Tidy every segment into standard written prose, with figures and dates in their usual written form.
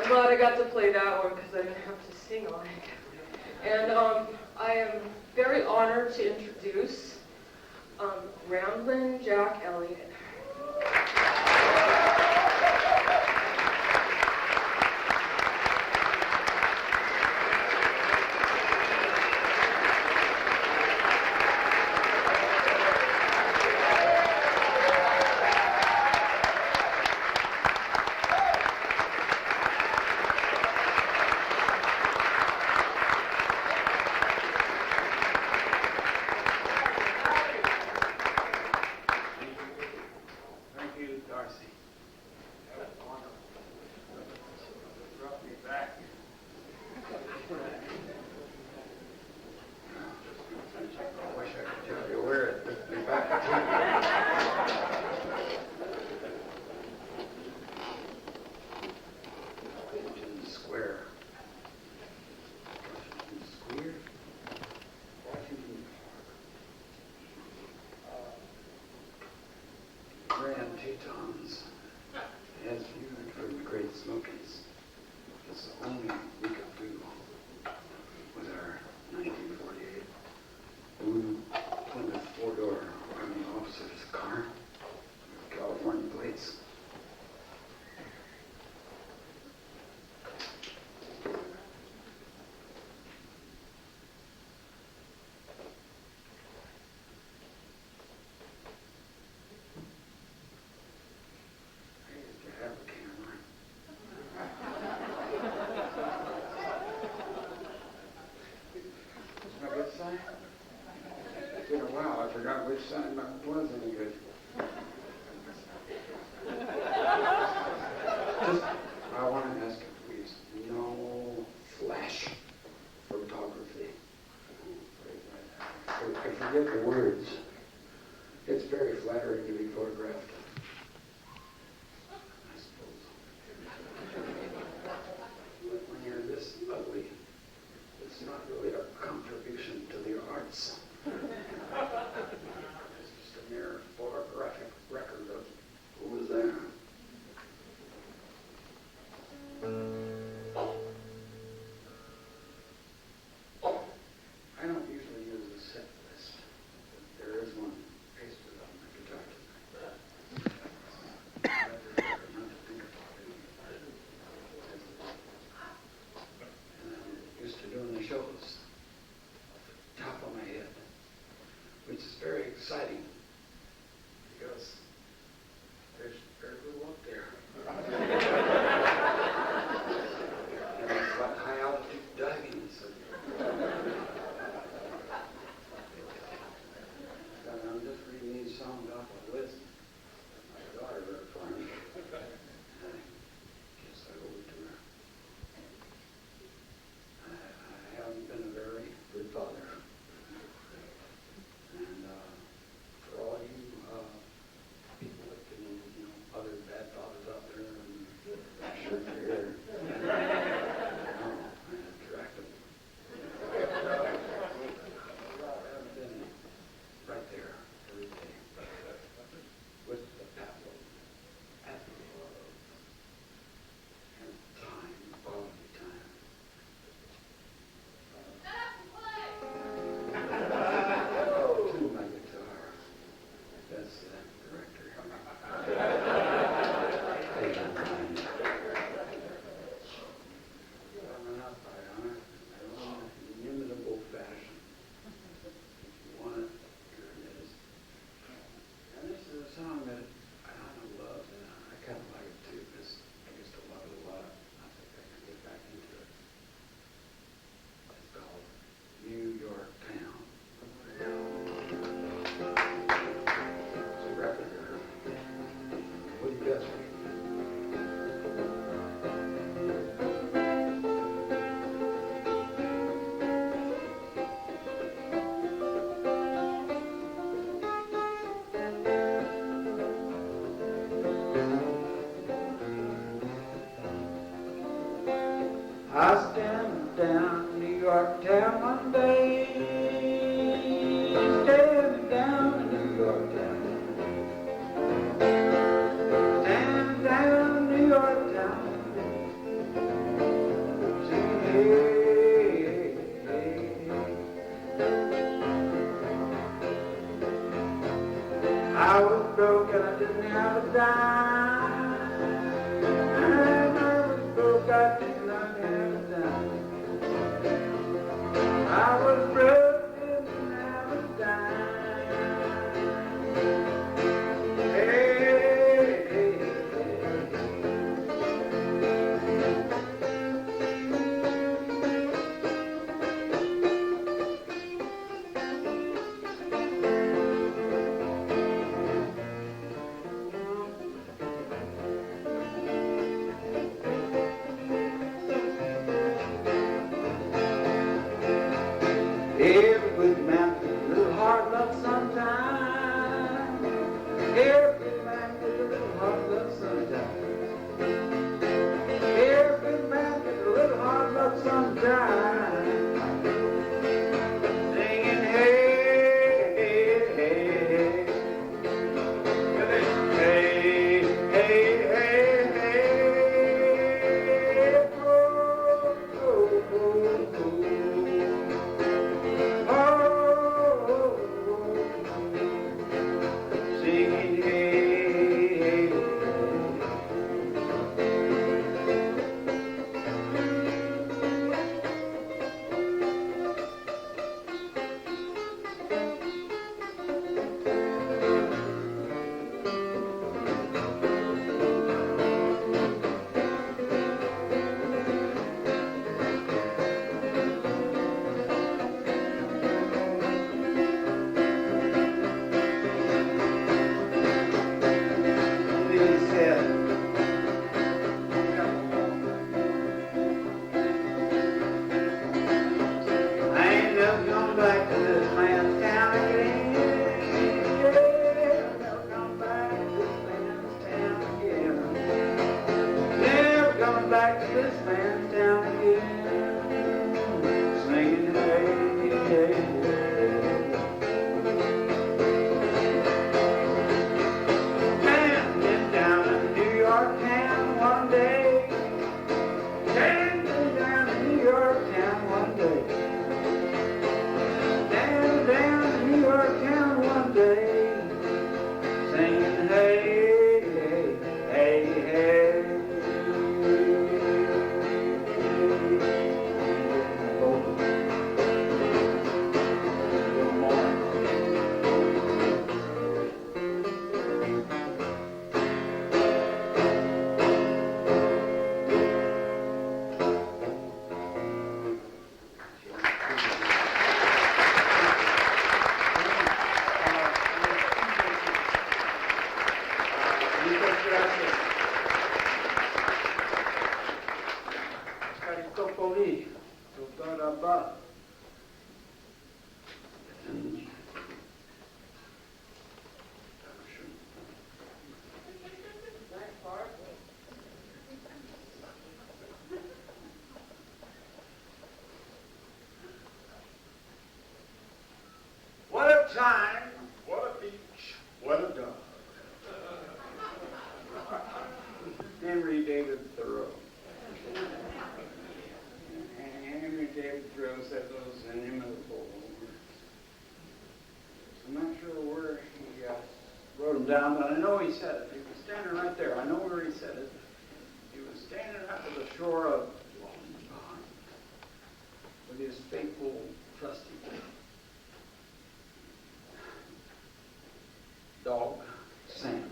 glad I got to play that one because I didn't have to sing on it. And I am very honored to introduce Ramblin' Jack Elliott. Tetons, as viewed from the Great Smokies, is the only we could do with our 1948 blue Plymouth four-door Army officer's car with California plates. It's been a while, I forgot which sign was any good. Just, I want to ask you, please, no flash photography. I forget the words. It's very flattering to be photographed, I suppose. But when you're this ugly, it's not really a contribution to the arts. It's just a mere photographic record of who was there. I don't usually use a set list, but there is one pasted on my guitar tonight. Not to think about it. And I'm used to doing the shows off the top of my head, which is very exciting because there's very little up there. And it's like high altitude diving. So I'm just reading these songs off a list that my daughter wrote for me. I guess I owe it to her. I haven't been a very good father. And for all you people that can, other bad fathers out there, I'm sure you're here. I attract them. I've been right there every day with the paddle and love and time, quality time. To my guitar. That's the director. Warming up, I honor, in their own inimitable fashion. If you want it, here it is. And this is a song that I love, and I kind of like it too, because I used to love it a lot. I think I can get back into it. It's called New York Town. It's a record. What do you guys think? I stand down New York town one day, standing down New York town. Stand down New York town, have a dime. And I was broke, I did not have a dime. I was broke, didn't have a dime. Every good man gets a little hard luck sometime. Every good man gets a little hard luck sometime. Every good man gets a little hard luck sometime. Singing hey, hey, hey, hey. Hey, hey, hey, hey. Oh, oh, oh, oh. Singing hey, hey, back to this man's town again, singing hey, hey, hey. Man, been down in New York town one day. Man, been down in New York town one day. Down in New York town one day, singing hey, hey, hey, hey. What a time, what a beach, what a dog. Henry David Thoreau. Henry David Thoreau said those inimitable words. I'm not sure where he wrote them down, but I know he said it. He was standing right there. I know where he said it. He was standing up at the shore of Long Pond with his faithful, trusty dog, Sam.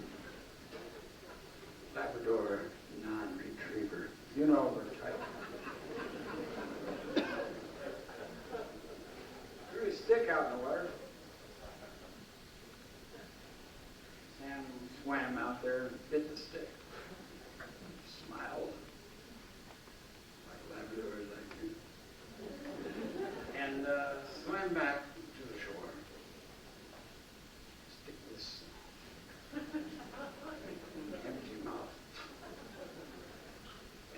Labrador non-retriever. You know the type. Threw his stick out in the water. Sam swam out there and bit the stick. Smiled. Like Labradors like you. And swam back to the shore. Stickless. Empty mouth.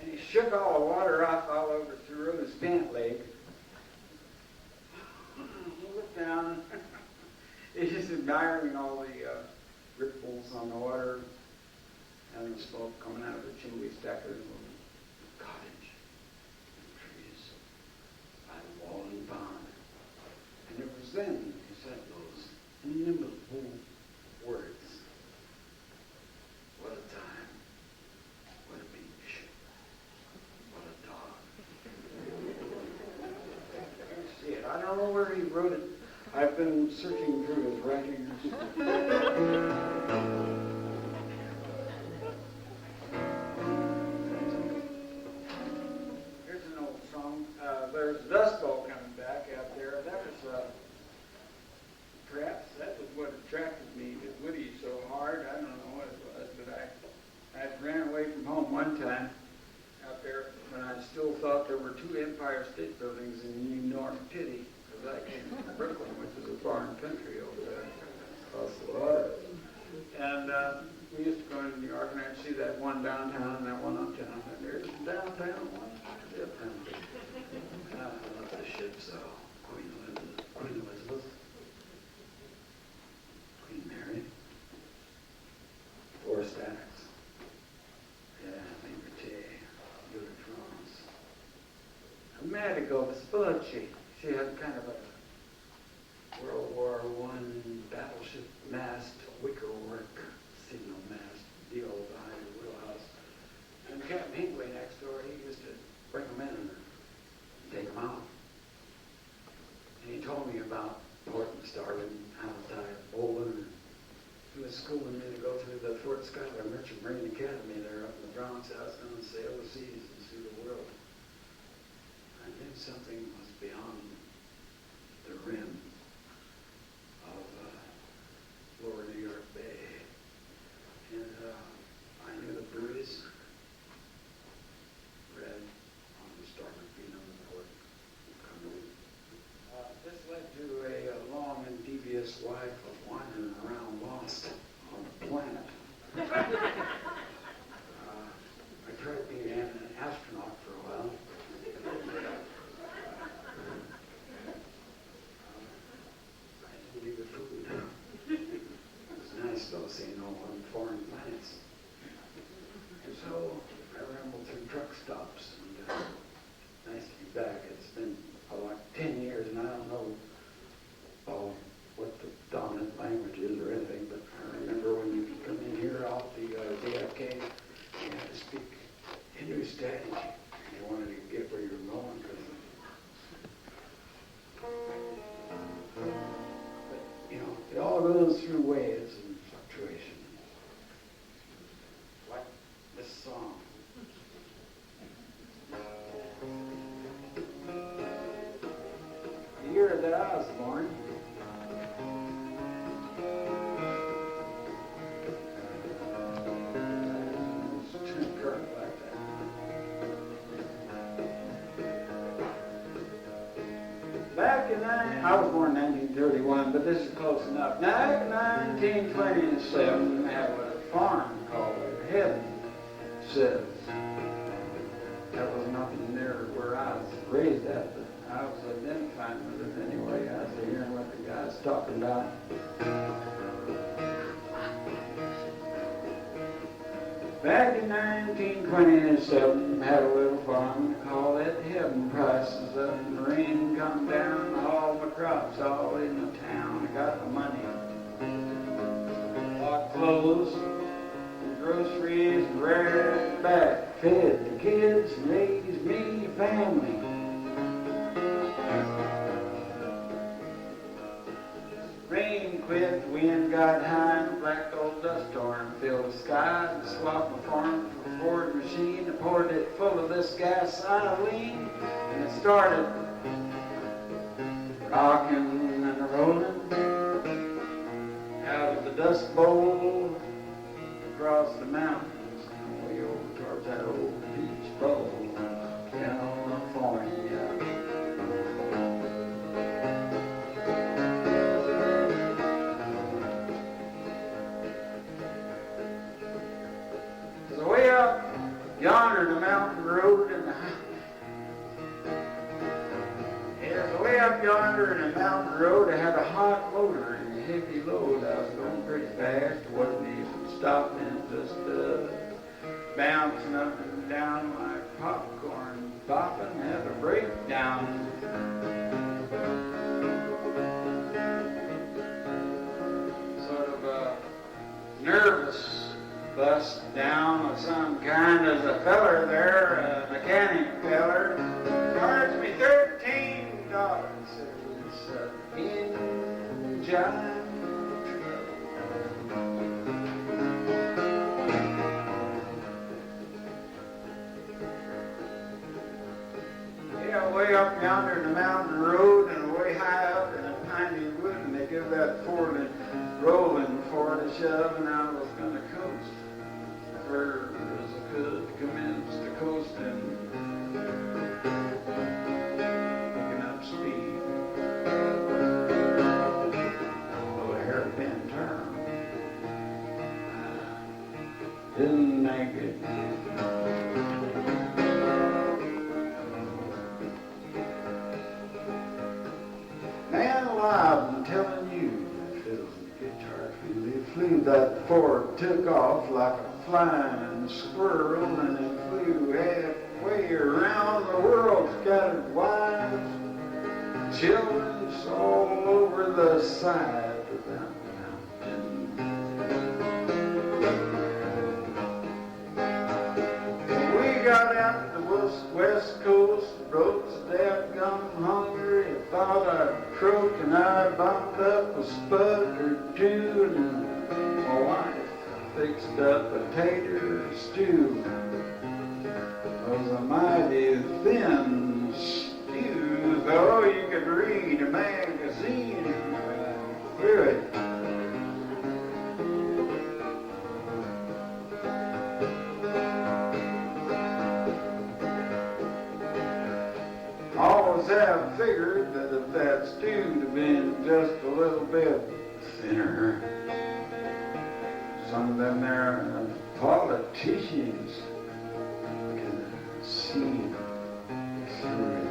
And he shook all the water off all over Thoreau's pant leg. He looked down. He's just admiring all the ripples on the water and the smoke coming out of the chimney stack of his little cottage and trees by the Walling Pond. And it was then he said those inimitable words. don't know where he wrote it. I've been searching through his writings. Here's an old song. There's Dust Bowl coming back out there. That was, perhaps that was what attracted me to Woody so hard. I don't know what it was, but I ran away from home one time out there when I still thought there were two Empire State Buildings in New York City, because I came from Brooklyn, which is a foreign country over there across the water. And we used to go into New York, and I'd see that one downtown and that one uptown. And there's downtown one, the uptown. I love the ships, though. Queen Elizabeth, Queen Mary, Four Stacks, Liberté, Ile de France. Medical Vespucci. She had kind of a World War I battleship mast, wickerwork signal mast deal behind the wheelhouse. And Captain Hinkley next door, he used to bring them in and take them out. And he told me about Port and Starling, Altai, Bowling. He was schooling me to go through the Fort Schuyler Merchant Marine Academy there up in the Bronx. I was going to sail the seas and see the world. I knew something was beyond the rim of lower New York Bay. And I knew the breeze red on the starboard beam of the port. This led to a long and devious life of wandering around lost on the planet. I tried being an astronaut for a while. I didn't need the food. It was nice though seeing all on foreign planets. And so I rambled through truck stops and nice to be back. It's been like 10 years and I don't know what the dominant language is or anything, but I remember when you come in here off the JFK, you had to speak Hindu-stani. You wanted to get where you were going. But, you know, it all goes through waves and fluctuation. Like this song. The year that I was born, I was born in 1931, but this is close enough. Back in 1927, I had a farm called Heaven says. That was nothing near where I was raised at, but I was identifying with it anyway. I was hearing what the guy's talking about. Back in 1927, had a little farm, called it Heaven. Prices up and the rain come down, all my crops all in the town. I got the money, bought clothes and groceries, and reared back, fed the kids, raised me a family. Rain quit, the wind got high, and a black old dust storm filled the sky and swapped my farm for a Ford machine. I poured it full of this gasoline, and it started rocking and rolling out of the dust bowl across the mountains and way over towards that old beach bowl, California. Way up yonder, the mountain road, and there's way up yonder in the mountain road. I had a hot motor and a heavy load. I was going pretty fast. I wasn't even stopping, just bouncing up and down like popcorn popping. Had a breakdown. Sort of nervous. Bust down of some kind. There's a feller there, a mechanic feller, charged me $13. Said it was way up yonder in the mountain road and way high up in a piney wood, and they give that Ford rolling before the shove, and I was going to coast. Where as I could commence to coast and picking up speed. A little hairpin turn. Didn't make it. Man alive, I'm telling you, the fiddles and guitars really flew. That Ford took off like a flying squirrel, and it flew halfway around the world, scattered wide. Children all over the side of that mountain. We got out the west coast, the roads dadgum hungry. I thought I'd croak, and I bumped up a spud or two, and my wife fixed up potato stew. It was a mighty thin stew, though you could read a magazine through it. Always have figured that if that stew'd have been just a little bit thinner, some of them there politicians can see through it.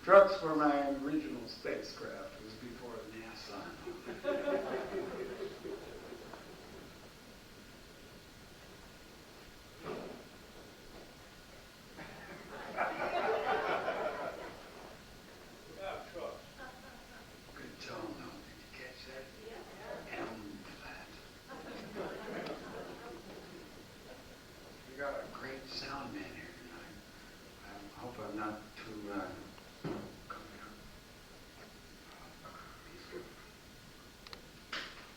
Trucks were my original spacecraft. It was before NASA. Good tone, though. Did you catch that? Yeah. M flat. We got a great sound man here tonight. I hope I'm not too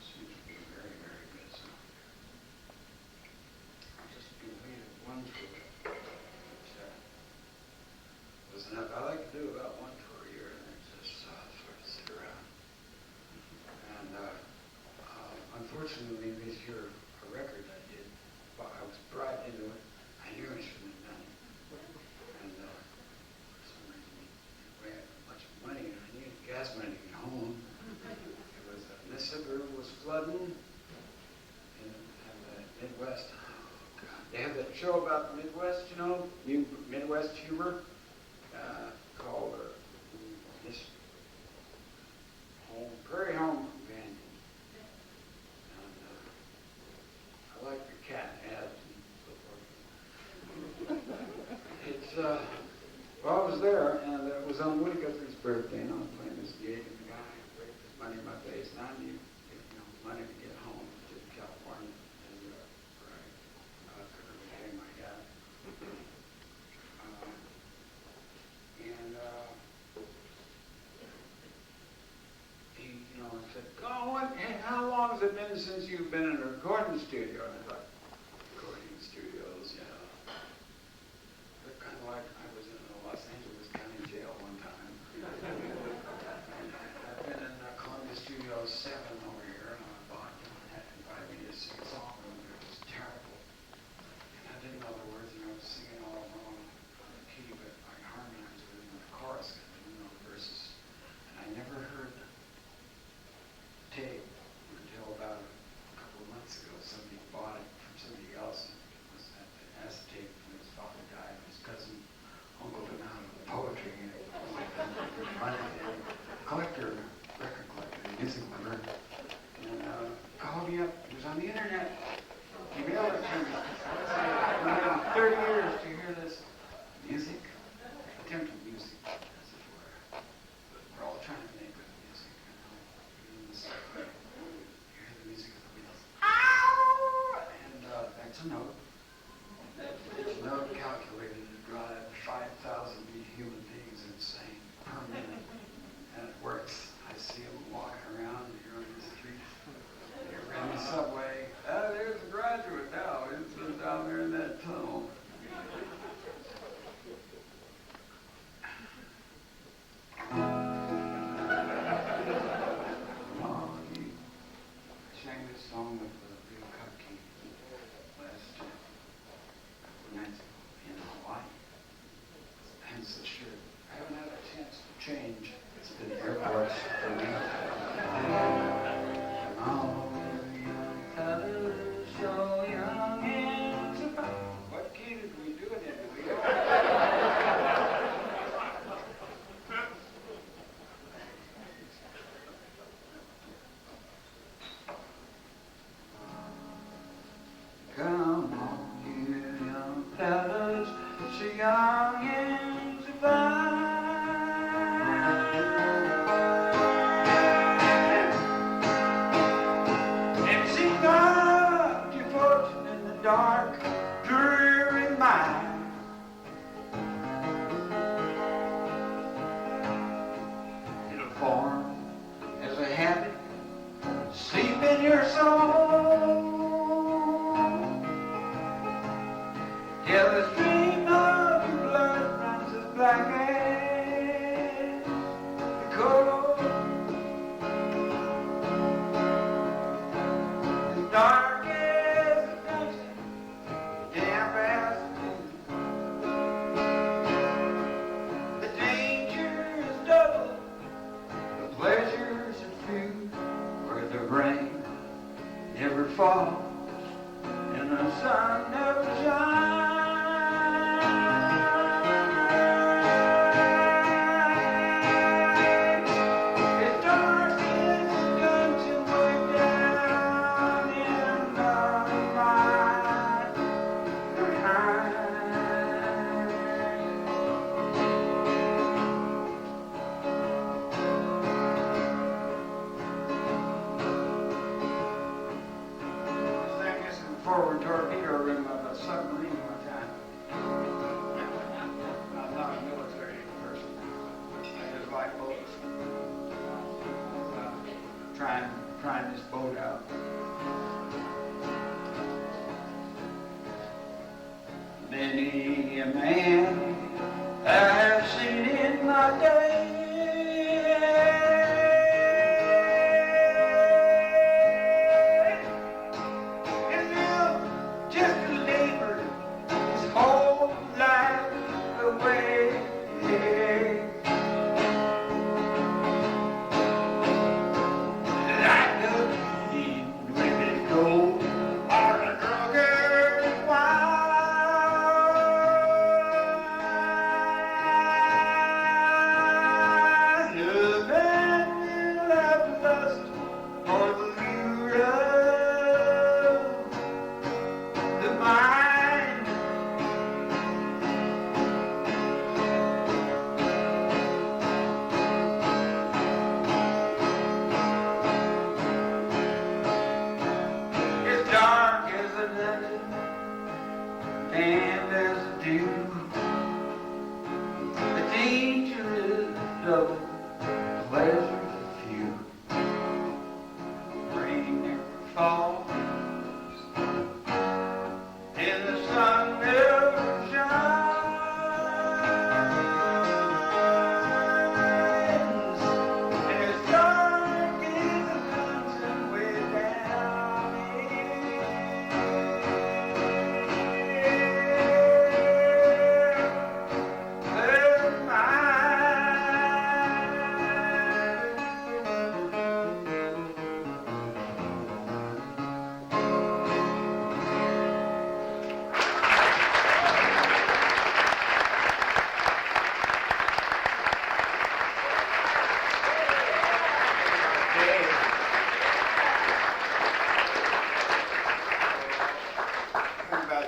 seems to be very, very good sound. I'll just be waiting one tour. Was enough. I like to do about one tour a year, and then just sort of sit around. And unfortunately, this year, a record I did, I was brought into it. I knew I shouldn't have done it. And for some reason, we had a bunch of money, and I needed gas money to get home. It was Massacre was flooding in the Midwest. Oh, God. They have that show about the Midwest, you know, new Midwest humor, called this Prairie Home Companion. And I like the cat ads and so forth. It's, well, I was there, and it was on Woody Guthrie's birthday, and I was playing this gig, and the guy raked his money in my face, and I needed money to get home to California, and I couldn't pay my dad. He, said, "Oh, how long has it been since you've been in a recording studio?" And I thought, recording studios, yeah. They're kind of like I was in a Los Angeles County jail one time. I've been in a Columbia studio your soul. Till the stream of your blood runs as black as the coal. As dark as the dungeon, damp as the danger is double, the pleasures are few, where the rain never falls and the sun never shines. It's dark as the dungeon way down in the mine behind. Forward torpedo room of a submarine one time. I'm not a military person. I just like boats. Trying this boat out. Many a man I have seen in my day. And as a dew, the danger is double, pleasures few. Rain never falls, and the sun never shines. And as dark as the dungeon way down here.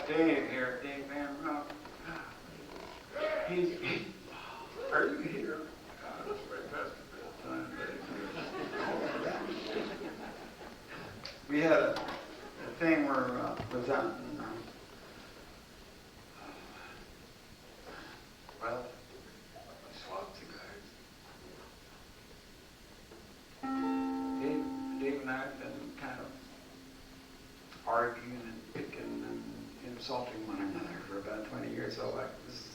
Dave here, Dave Van Rump. Are you here? We had a thing where was out in, well, swap cigars. Dave and I have been kind of arguing and picking and insulting one another for about 20 years. So this is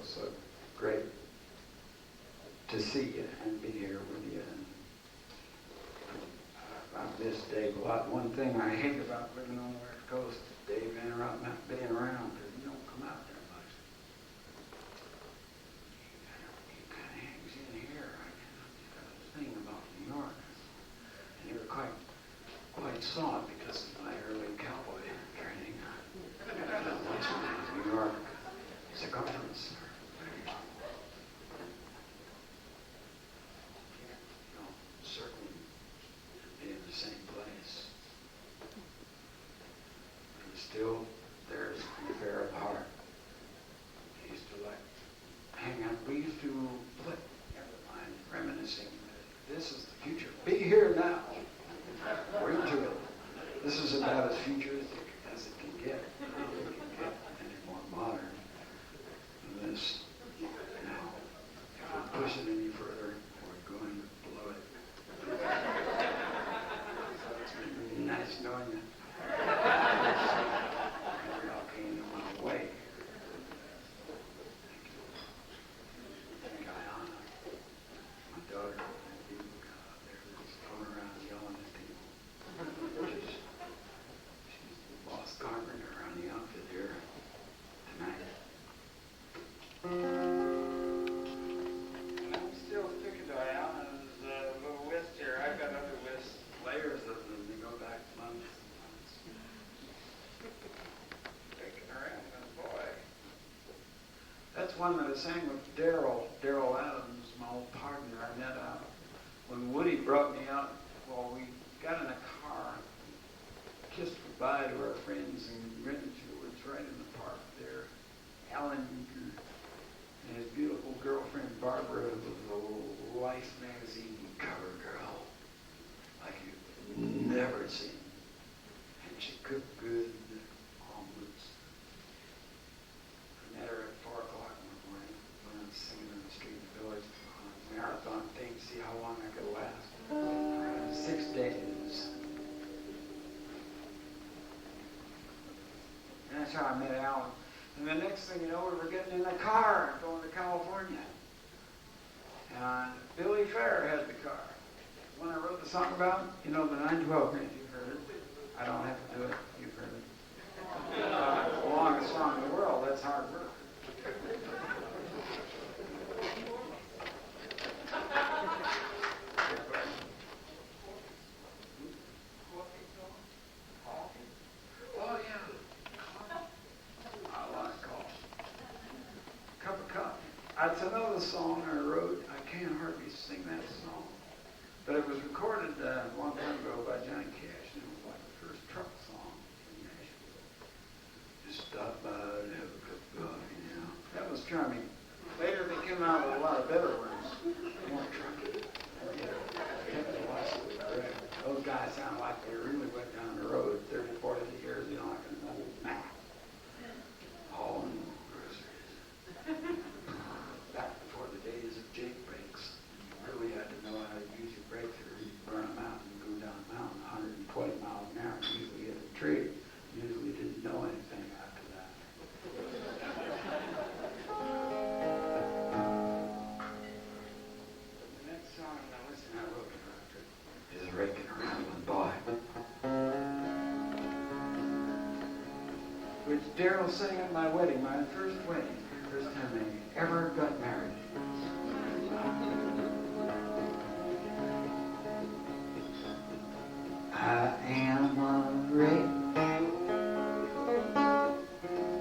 so great to see you and be here with you. And I miss Dave a lot. One thing I hate about living on the West Coast is Dave Van Rump not being around because you don't come out there much. He kind of hangs in here. I got this thing about New York. And you were quite saw it because of my early cowboy training. New York circumference. Certainly be in the same place. And still, there's the fair of the heart. He used to hang out. We used to play, never mind, reminiscing. This is the future. Be here now. We're into it. This is about as futuristic as it can get. It can get any more modern than this. Now, if we push it any further, we're going to blow it. one that I sang with Daryl Adams, my old partner. I met when Woody brought me out. Well, we got in a car, kissed goodbye to our friends and rented to woods right in the park there. Alan and his beautiful girlfriend Barbara was a Life magazine cover girl like you've never seen. And she cooked good omelets. I met her at 4 o'clock in the morning when I was singing in the street in the village on a marathon thing to see how long I could last. 6 days. And that's how I met Alan. And the next thing you know, we were getting in the car going to California. And Billy Fair had the car. When I wrote the song about, you know, the 912 bridge, you've heard it. I don't have to do it, you've heard it. It's the longest song in the world, that's hard work. Oh, yeah. I like coffee. Cup of coffee. That's another song I wrote. I can't hardly sing that song. But it was recorded a long time ago by Johnny Cash, and it was like the first truck song in Nashville. Just stop by and have a cup of coffee, you know. That was charming. Later they came out with a lot of better words. More trucking. Those guys sound like they really went down the road 30, 40 years, you know, like an old map. All in groceries. Back before the days of Jake brakes. You really had to know how to use your brakes or you'd burn them out and go down a mountain 120 miles an hour and usually hit a tree. Usually didn't know anything after that. The next song I wrote is Rake and Rambling Boy, which Daryl sang at my wedding, my first wedding, first time I ever got married. I am a rake.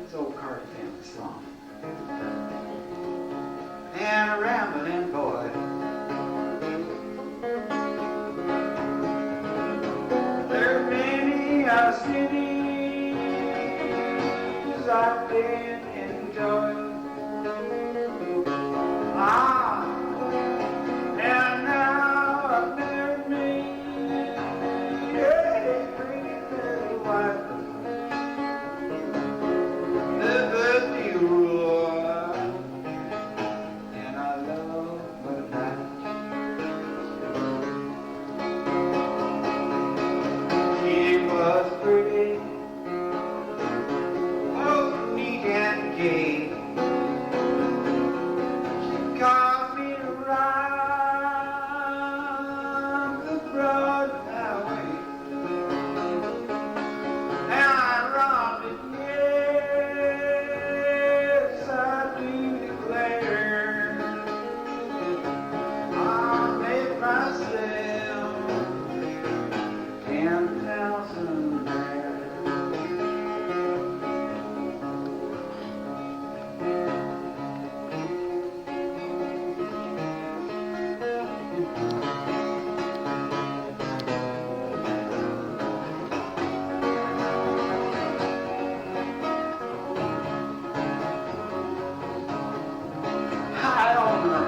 It's an old Carter family song. And a rambling boy. There are many cities I've been enjoying. And now I've married me a pretty little wife. The dear and I love her night. She was pretty, oh, neat and gay. She caused me to ride the broad highway. And I robbed it, yes, I do declare. I made myself 10,000 there. I don't know.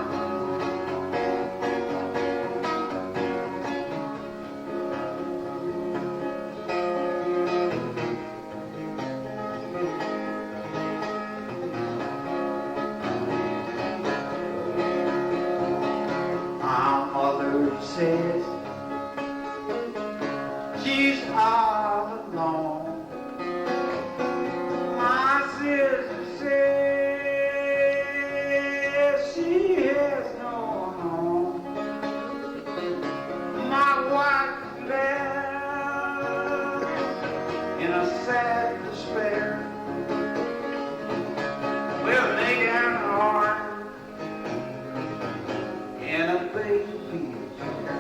My mother says she's all alone. My sister says she has no home. My wife is left in a sad despair. We'll lay down hard in a baby chair.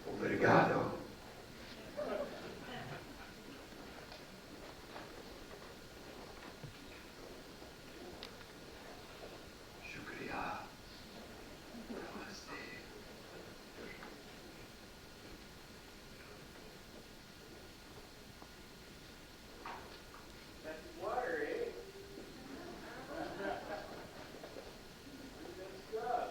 Obrigado. Shukriya. Namaste. That's water, eh? Good stuff.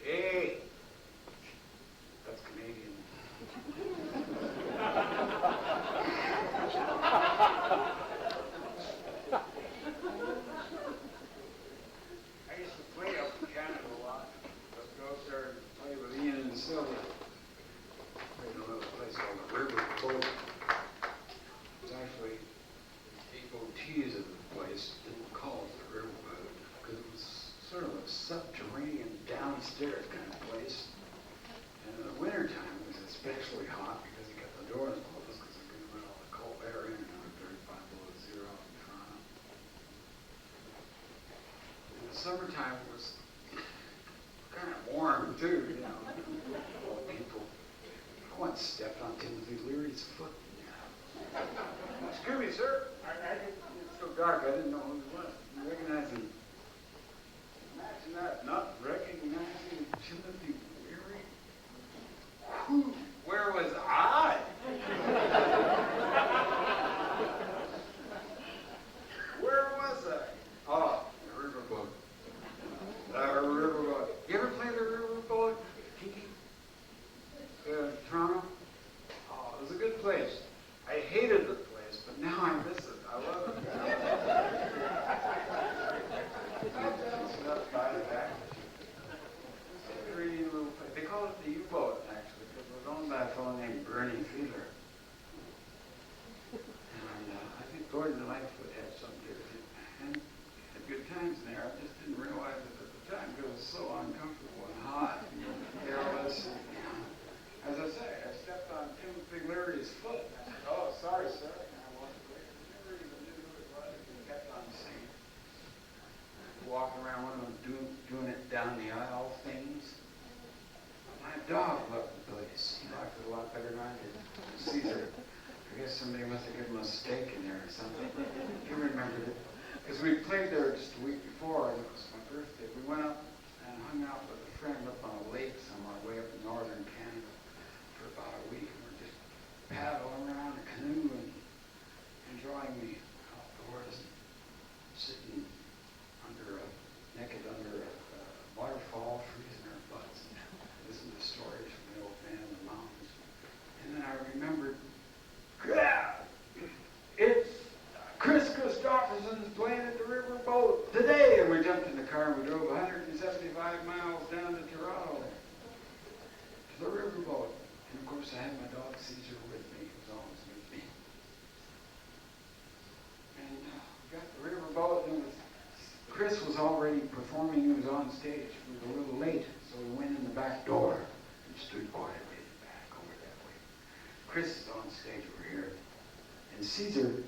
Hey, that's Canadian. I used to play up in Canada a lot. Let's go up there and play with Ian and Sylvia. Played in a little place called the River Boat. It's actually devotees of the place didn't call it the River Boat because it was sort of a subterranean downstairs kind of place. And in the wintertime it was especially hot because you got the doors closed because it could let all the cold air in, 35 below zero in Toronto. In the summertime it was kind of warm too, you know. People. I once stepped on Timothy Leary's foot. Excuse me, sir. It's so dark I didn't know who he was. You recognize him? Imagine that, not recognizing Timothy Leary. Who? Where was I? Where was I? Oh, the riverboat. The riverboat. You ever play the riverboat, Kinky? Toronto? Oh, it was a good place. I hated the place, but now I miss it. I love it. It's not by the back. It's a pretty little place. They call it the U-boat, actually, because it was owned by a fellow named Bernie Fiedler. And I think Gordon Lightfoot had something to do with it. And had good times in there. I just didn't realize it at the time because it was so uncomfortable and hot and airless. And, as I say, I stepped on Timothy Leary's foot. I said, "Oh, sorry, sir." And I walked away. I never even knew who it was. He kept on singing. Walking around one of them doing it down the aisle things. My dog loved the place. He liked it a lot better than I did. Caesar. I guess somebody must have given him a steak in there or something. He remembered it. Because we played there just a week before, and it was my birthday. We went up and hung out with a friend up on a lake somewhere way up in northern Canada for about a week. And we're just paddling around a canoe and enjoying the outdoors and sitting naked under a waterfall, freezing our butts, and listening to stories from the old man in the mountains. And then I remembered, it's Chris Christopherson's playing at the riverboat today. And we jumped in the car and we drove 175 miles down to Toronto to the riverboat. And of course I had my dog Caesar with me. He was always with me. And we got the riverboat and Chris was already performing. He was on stage. We were a little late, so we went in the back door and stood quietly in the back over that way. Chris is on stage over here. And Caesar,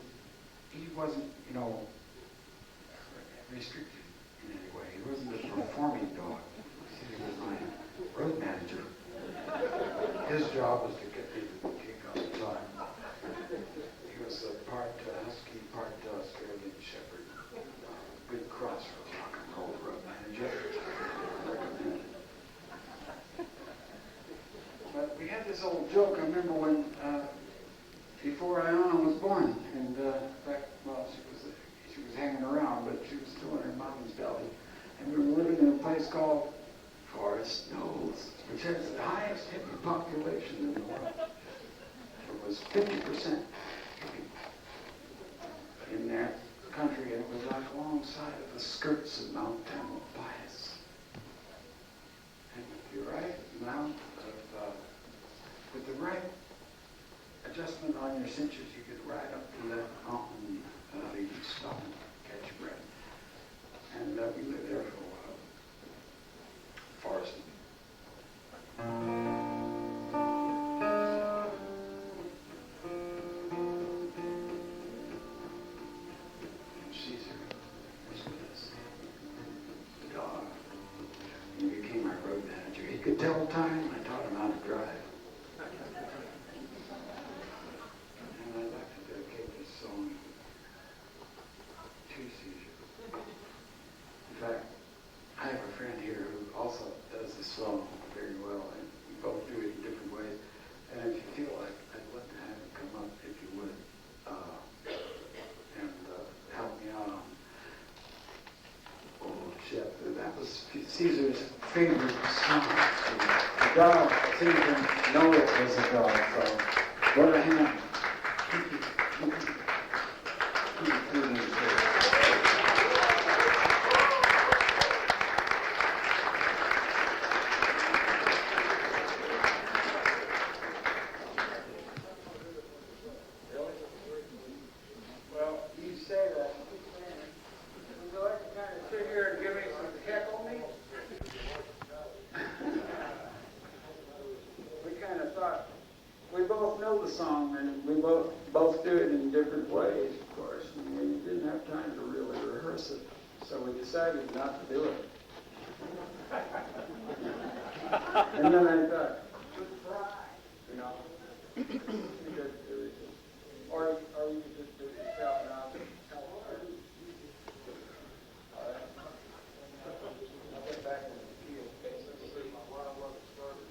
he wasn't, restricted in any way. He wasn't a performing dog. Caesar was my road manager. His job was to get me to kick all the time. He was a part husky, part Australian shepherd. Good cross for a rock and roll road manager. Recommended. But we had this old joke. I remember when, before Iona was born, and in fact, well, she was hanging around, but she was still in her mom's belly. And we were living in a place called Forest Knolls, which has the highest hippie population in the world. It was 50% hippie in that country, and it was like alongside of the skirts of Mount Tamalpais. And with the right amount of, with the right adjustment on your cinches, you could ride up to that mountain, you could stop and catch your breath. And hotel time, I taught him how to drive. And I'd like to dedicate this song to Caesar. In fact, I have a friend here who also does this song very well, and we both do it in different ways. And if you feel like, I'd love to have him come up if you would, and help me out on Shep. That was Caesar's favorite song. The dog seemed to know it was a dog, so what a hand. Kinky. Well, you say that. Would you like to kind of sit here and give me some heckle me? We kind of thought, we both know the song, and we both do it in different ways, of course, and we didn't have time to really rehearse it, so we decided not to do it. And then I thought, you know, or you could just do it yourself, and I'll help her. All right. I'll get back in the field. Okay, so let's see where I was started.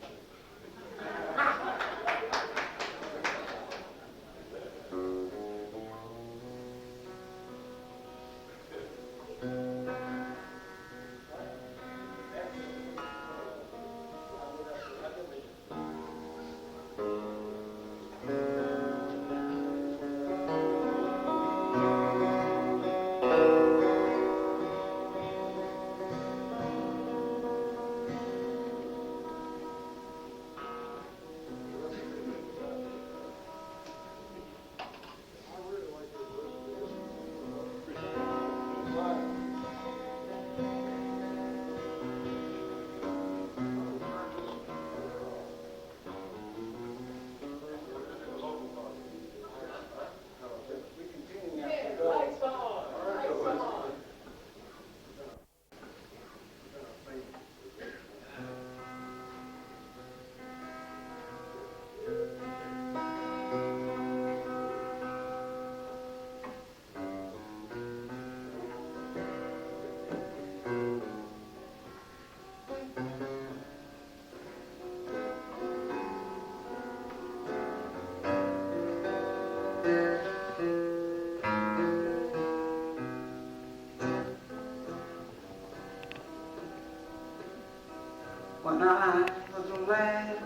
When I was a lad,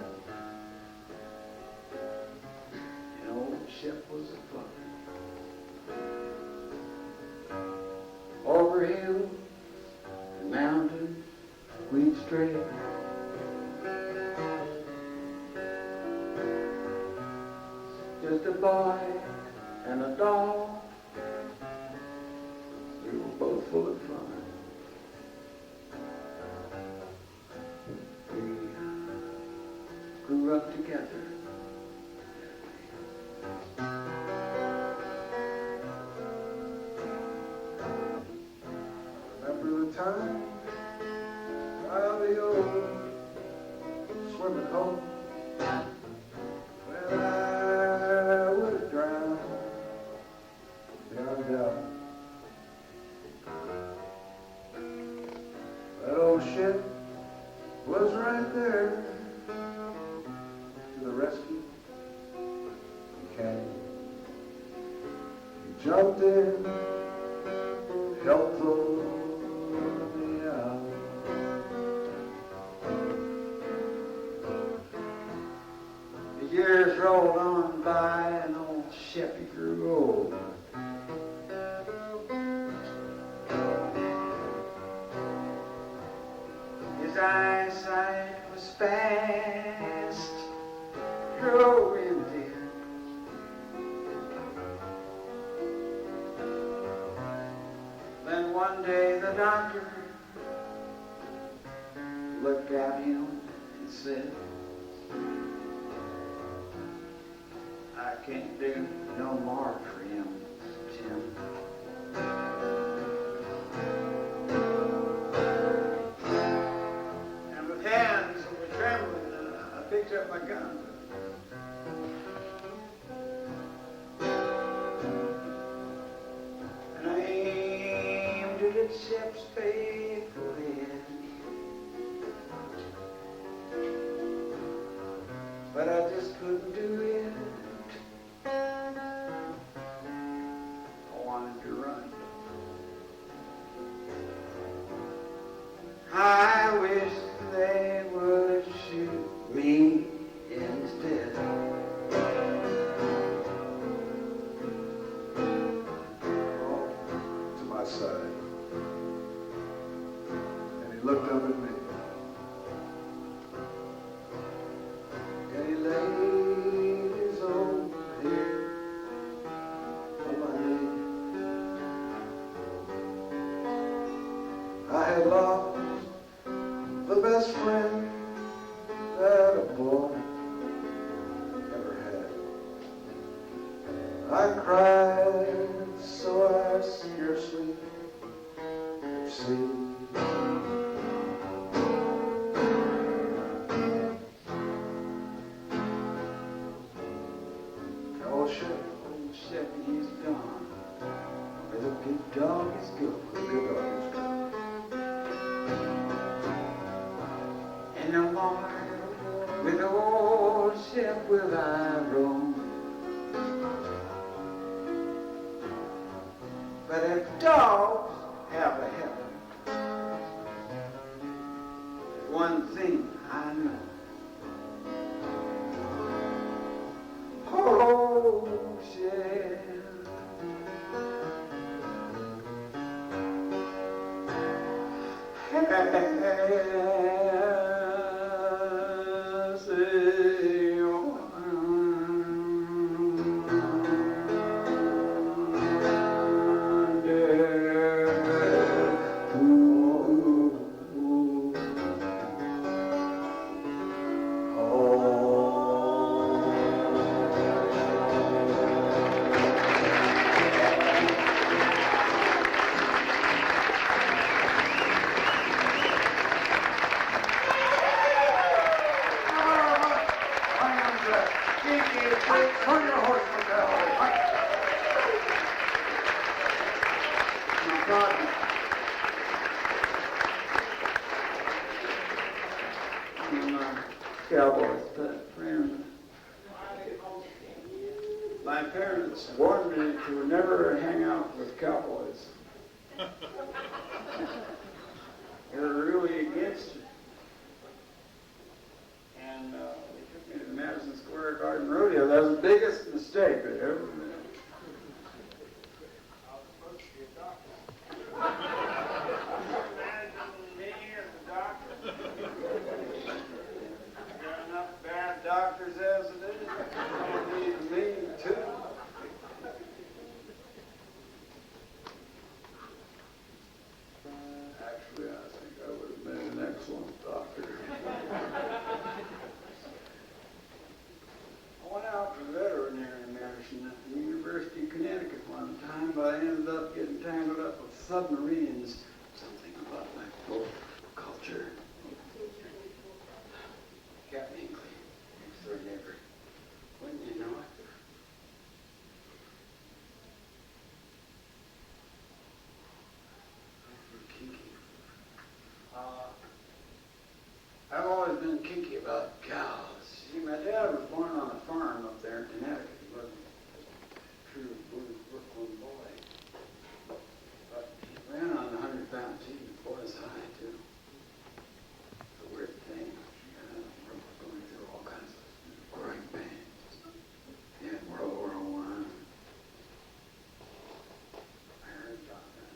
and old Shep was a puppy. Over hills and mountains we'd stray, just a boy and a dog. We were both full of fun. Grew up together. Remember the time while the old swimming home, when I would have drowned, beyond doubt. That old ship was right there to the rescue. He jumped in, helped pull me out. The years rolled on by and old Sheppy grew old. His eyesight was fast growing dim. Then one day the doctor looked at him and said, I can't do no more for him, Jim. And with hands that were trembling, my gun. And I aimed it at Shep's faithful head. But I just couldn't do it. I wanted to run. I wish they would shoot me instead. Oh, to my side. And he looked up at me. And he laid his old head on my knee. I had lost the best friend that a boy ever had. I cried so I scarcely could sleep. Oh, Shep, he's gone. With a good dog is good, with a good dog is good. And no more with old Shep will I roam. But if dogs have a heaven, there's one thing I know. Oh, Shep. Cowboys, friends. My parents warned me to never hang out with cowboys. They're really against it. And they took me to the Madison Square Garden Rodeo. That was the biggest mistake I'd ever made. Doctors as it is. Don't need me too. Actually, I think I would have been an excellent doctor. I went out for veterinary medicine at the University of Connecticut one time, but I ended up getting tangled up with submarines. Something about my folk culture. Captain Hinkley. Next door neighbor. Wouldn't you know it? Kinky. I've always been kinky about cows. See, my dad was born on a farm up there in Connecticut. He wasn't a true Brooklyn boy. But he ran on the 100-pound team before his high, too. It's a weird thing. Going through all kinds of growing pains. He had World War I. I heard about that.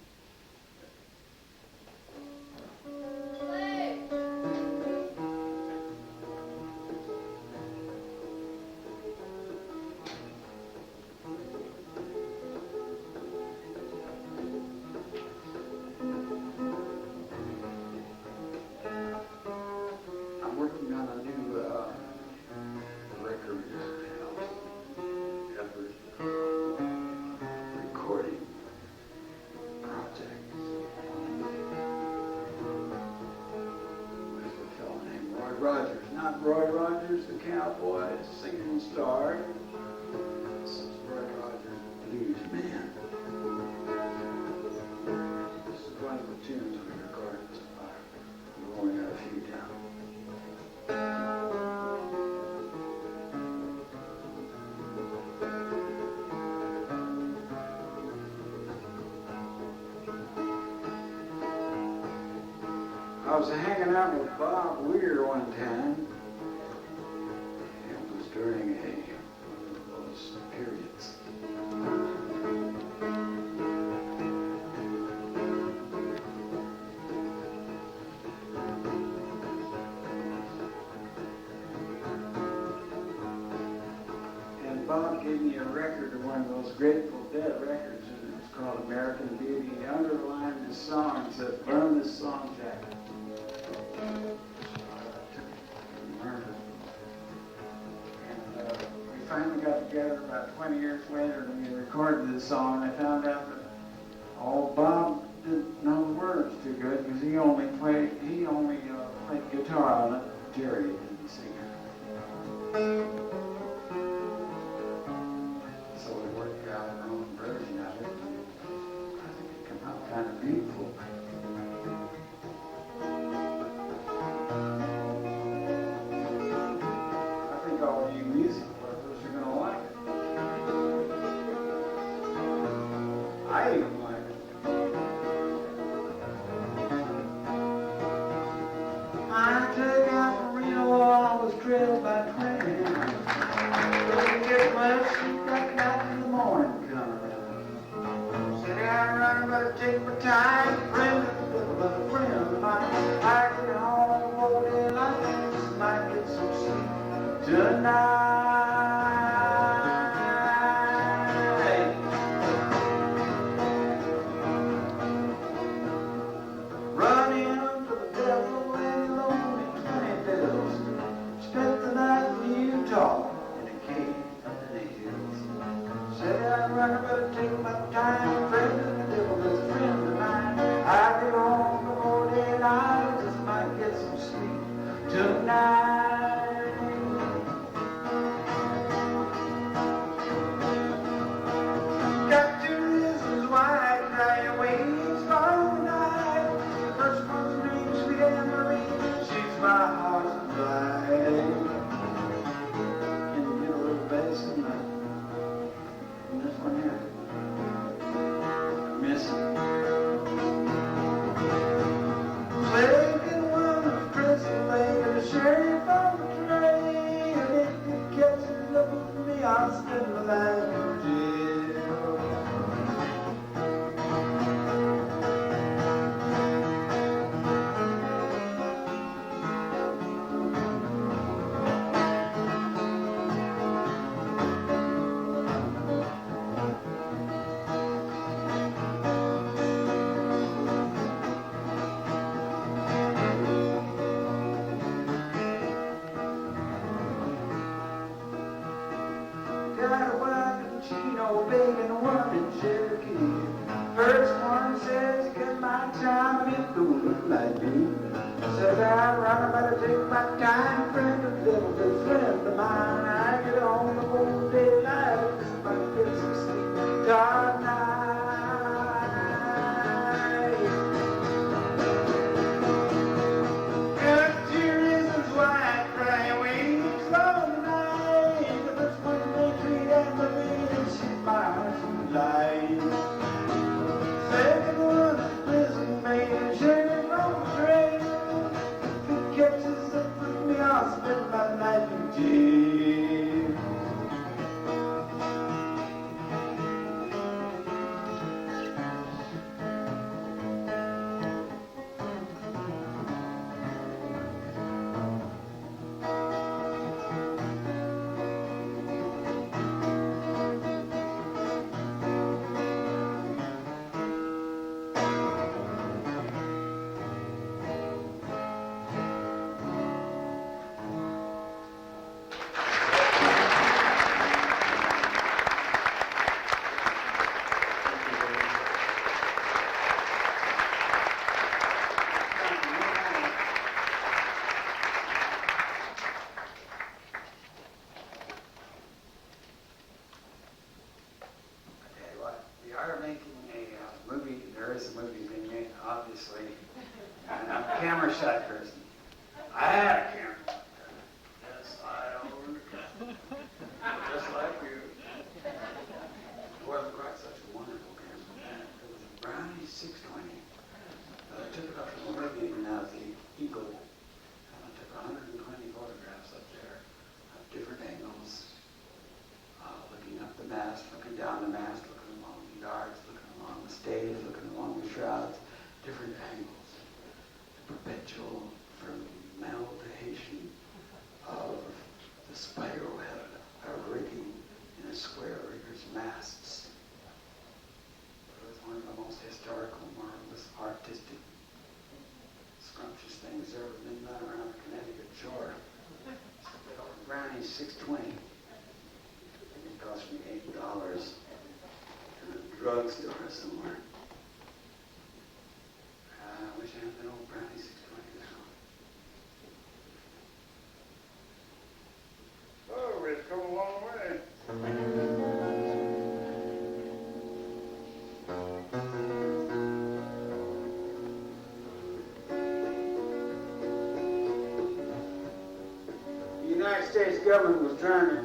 Rogers, not Roy Rogers, the cowboy, singing star. This is Roy Rogers, blues man. This is one of the tunes we recorded so far. We've only got a few down. I was hanging out with Bob Weir one time. It was during one of those periods. And Bob gave me a record of one of those Grateful Dead records, and it was called American Beauty. He underlined this song and said, "Burn this song, Jack." We finally got together about 20 years later and we recorded this song. I found out that Bob didn't know the words too good because he only played guitar on it. Jerry didn't sing it. So we worked out our own version of it. I think it came out kind of beautiful. All you music lovers are going to like it. I even like it. I took out from Reno, I was trailed by 20. Didn't get much sleep that night till the morning come around. Said I run, better take my time. Friend of the devil, but a friend of mine. I get home, all day like this, might get some sleep tonight. Run into the devil and the lonely 20 bills. Spent the night in Utah in a cave up in the hills. Said I'd run, I better take my time. Friend of the devil is a friend of mine. I get home before daylight, just might get some sleep tonight. And I'm a camera shy person. I had a camera like that. Yes, I owned a camera. Just like you. It wasn't quite such a wonderful camera. It was a Brownie 620. I took it up from the rigging of the Eagle. And I took 120 photographs up there of different angles. Looking up the mast, looking down the mast, looking along the yards, looking along the stage, looking along the shrouds, different angles. The perpetual formaldehyde of the spider web of rigging in a square rigger's masts. It was one of the most historical, marvelous, artistic, scrumptious things ever been done around the Connecticut shore. Brownie 620. It cost me $8 in a drugstore somewhere. I wish I had that old Brownie 620 now. Oh, we've come a long way. The United States government was trying to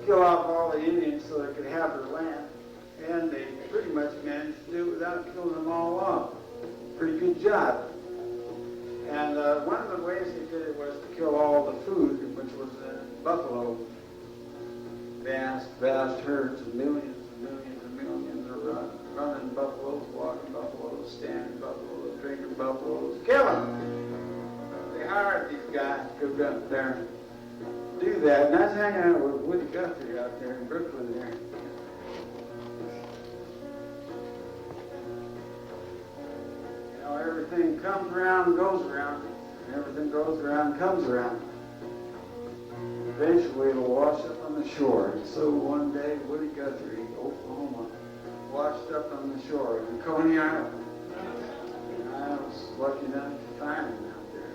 kill off all the Indians so they could have their land, and they pretty much managed to do it without killing them all off. Pretty good job. And one of the ways they did it was to kill all the food, which was buffalo. Vast herds of millions and millions and millions are running buffaloes, walking buffaloes, standing buffaloes, drinking buffaloes, kill them. They hired these guys to go up there and do that. And I was hanging out with Woody Guthrie out there in Brooklyn there. You know, everything comes around, goes around, and everything goes around, comes around. Eventually it'll wash up on the shore. And so one day, Woody Guthrie, Oklahoma, washed up on the shore in Coney Island. And I was lucky enough to find him out there.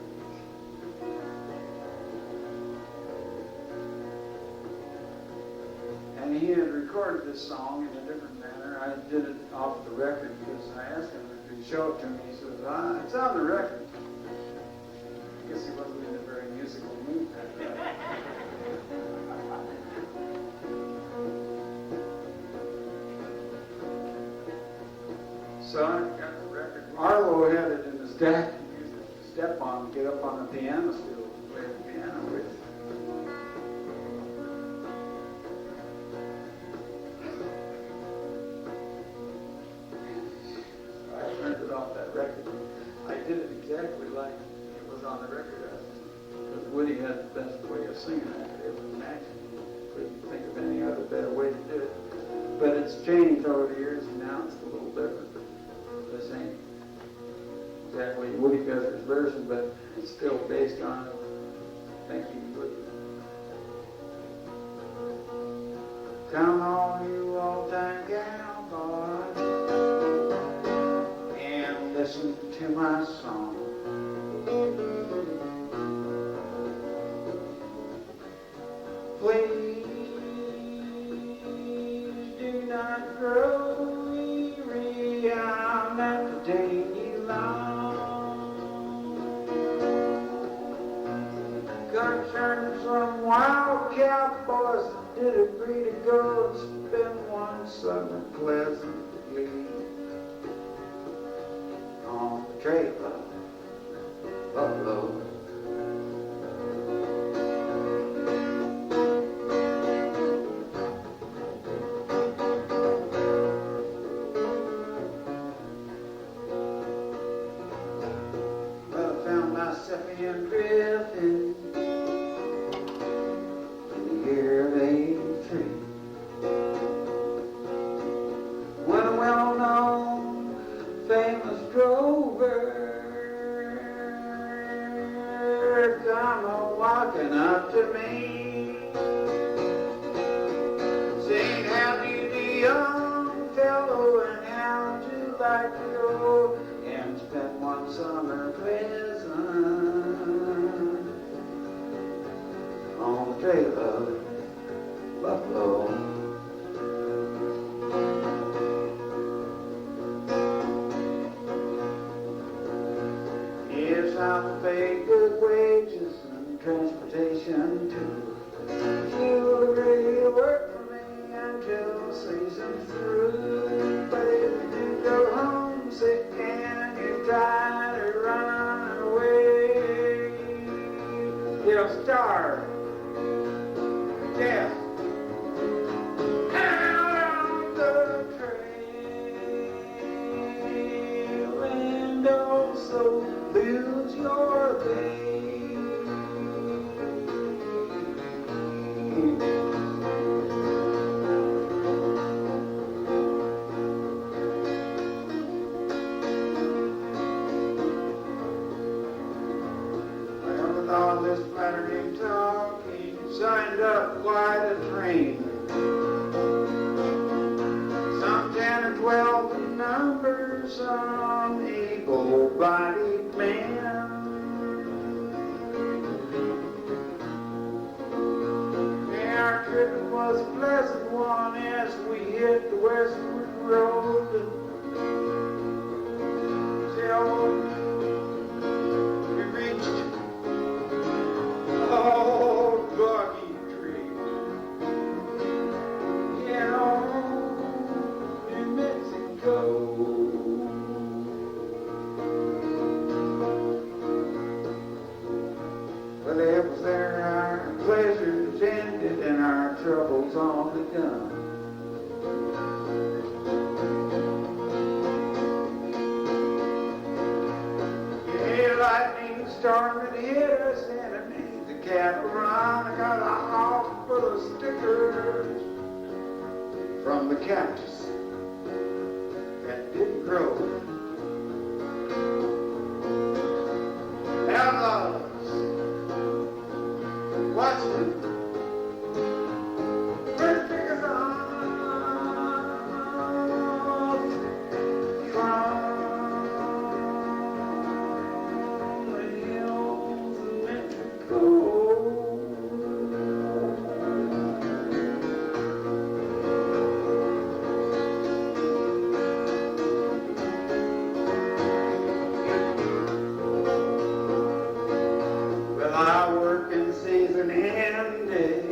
And he had recorded this song in a different manner. I did it off the record because I asked him if he'd show it to me. He says, it's on the record. I guess he wasn't in a very musical mood that day. So I got the record. Arlo had it in his deck. He used it to step on and get up on the piano stool and play the piano with. I printed off that record. I did it exactly like it was on the record. Because Woody had the best way of singing I could ever imagine. Couldn't think of any other better way to do it. But it's changed over the years, and now it's a little different. This ain't exactly Woody Guthrie's version, but it's still based on it. Thank you, Woody. Come on, you old-time cowboy, and listen to my song. Please do not grow weary, I'm not to take you long. Concerning some wild cowboys that did agree to go and spend one summer pleasantly on the trail of buffalo. And drifting in the year of '83, when a well-known, famous drover come a-walking up to me, saying, how do you do, young fellow, and how'd you like to go and spend one summer pleasant on the trail of buffalo? have to pay good wages and transportation too. She'll agree to work for me until season's through. But if you go homesick and you try to run away, you'll starve. Death. Out on the trail and also lose your way. On this flattering talk, he signed up quite a train. Some 10 or 12 in number, some able-bodied men. Yeah, our trip was a pleasant one as we hit the westward road. Till we reached old Buggy Tree, in old New Mexico. Well, it was there our pleasures ended and our troubles all begun. Yeah, lightning storm had hit us and it made the cattle run. I got a hog full of stickers from the cactus that didn't grow. Outlaws, watchmen, burn fingers off from the hills of Mexico. Well, I work in season ended,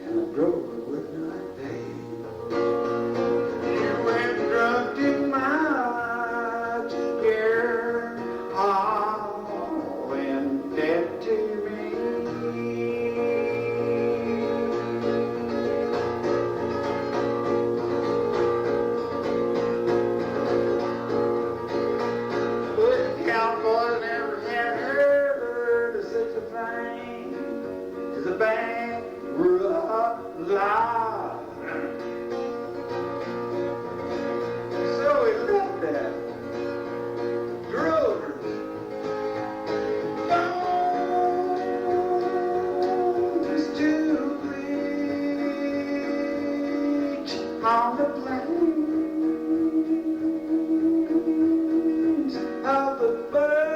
and I drove it with not paid. You went drunk too much, you're all in debt to me. But the cowboys never had heard of such a thing as a bankrupt life. So he left that drovers bones to bleach on the plains of the buffalo.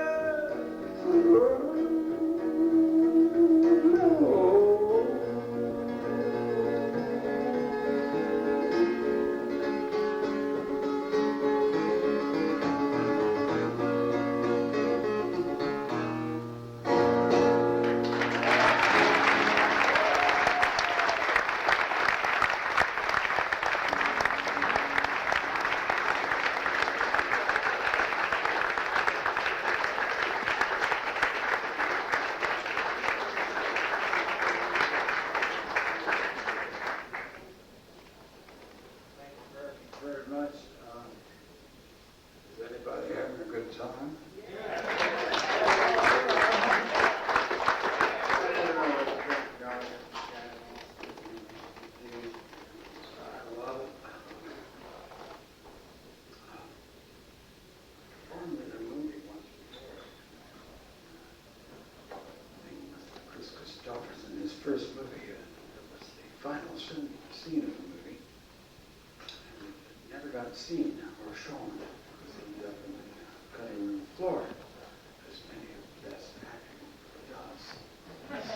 Thank you very much. Is anybody having a good time? I love it. Performed in a movie once before. I think it was Chris Christopherson, his first movie. It was the final scene of the movie. And it never got seen or shown. It was ended up in the cutting room floor. As many of the best acting does. That's